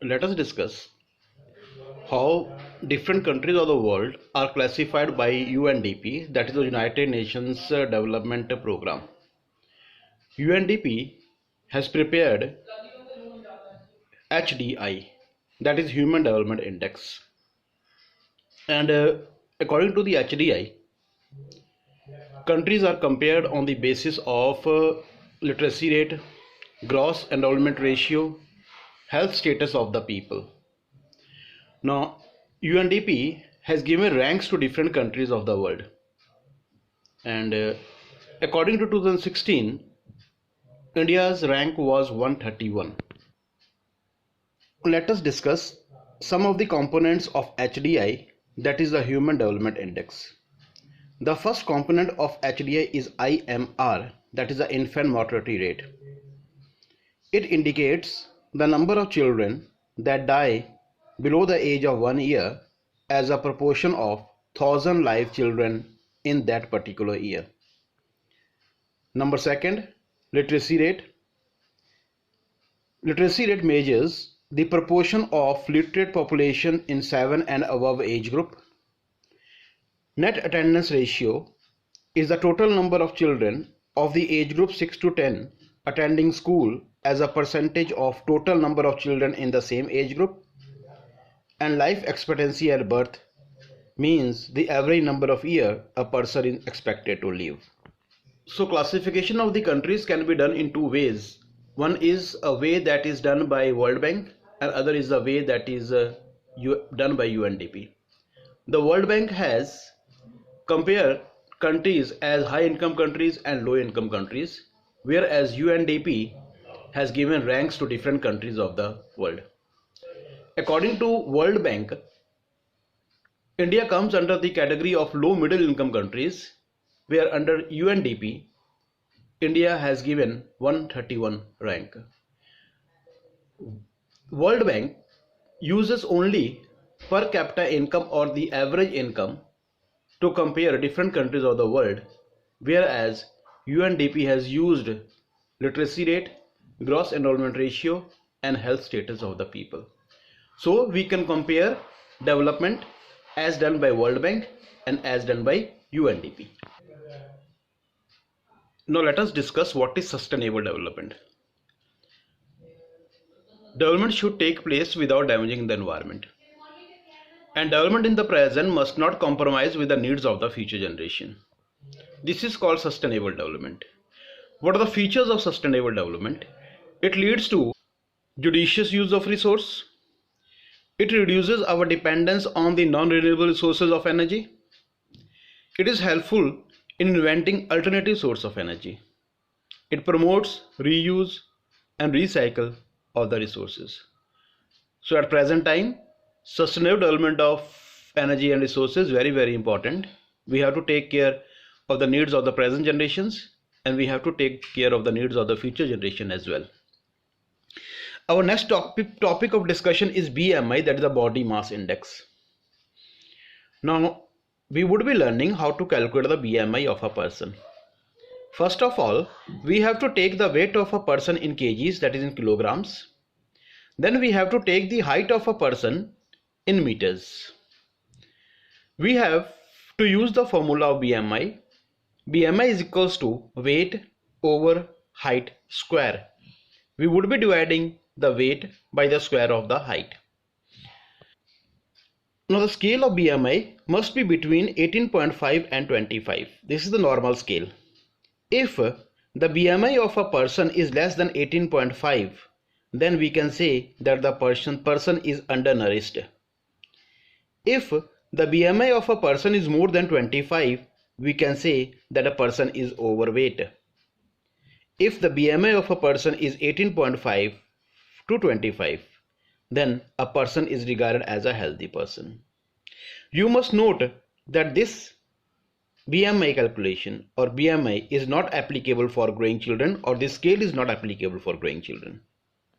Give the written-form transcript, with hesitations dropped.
let us discuss how different countries of the world are classified by UNDP, that is the United Nations Development Program. UNDP has prepared HDI, that is Human Development Index, and according to the HDI, countries are compared on the basis of literacy rate, gross enrollment ratio, health status of the people. Now, UNDP has given ranks to different countries of the world, and according to 2016, India's rank was 131. Let us discuss some of the components of HDI, that is the Human Development Index. The first component of HDI is IMR, that is the infant mortality rate. It indicates the number of children that die below the age of 1 year as a proportion of 1000 live children in that particular year. Number second, literacy rate. Literacy rate measures the proportion of literate population in 7 and above age group. Net attendance ratio is the total number of children of the age group 6 to 10 attending school as a percentage of total number of children in the same age group. And life expectancy at birth means the average number of years a person is expected to live. So classification of the countries can be done in two ways. One is a way that is done by World Bank, and other is a way that is done by UNDP. The World Bank has compared countries as high income countries and low income countries, whereas UNDP has given ranks to different countries of the world. According to World Bank, India comes under the category of low middle income countries, where under UNDP, India has given 131 rank. World Bank uses only per capita income or the average income to compare different countries of the world, whereas UNDP has used literacy rate, gross enrollment ratio, and health status of the people. So we can compare development as done by World Bank and as done by UNDP. Now let us discuss what is sustainable development. Development should take place without damaging the environment. And development in the present must not compromise with the needs of the future generation. This is called sustainable development. What are the features of sustainable development? It leads to judicious use of resource. It reduces our dependence on the non-renewable sources of energy. It is helpful in inventing alternative sources of energy. It promotes reuse and recycle of the resources. So at present time, sustainable development of energy and resources is very important. We have to take care of the needs of the present generations, and we have to take care of the needs of the future generation as well. Our next topic of discussion is BMI, that is the body mass index. Now we would be learning how to calculate the BMI of a person. First of all, we have to take the weight of a person in kgs, that is in kilograms. Then we have to take the height of a person in meters. We have to use the formula of BMI. BMI is equals to weight over height square. We would be dividing the weight by the square of the height. Now the scale of BMI must be between 18.5 and 25. This is the normal scale. If the BMI of a person is less than 18.5, then we can say that the person is undernourished. If the BMI of a person is more than 25, we can say that a person is overweight. If the BMI of a person is 18.5 to 25, then a person is regarded as a healthy person. You must note that this BMI calculation or BMI is not applicable for growing children, or this scale is not applicable for growing children.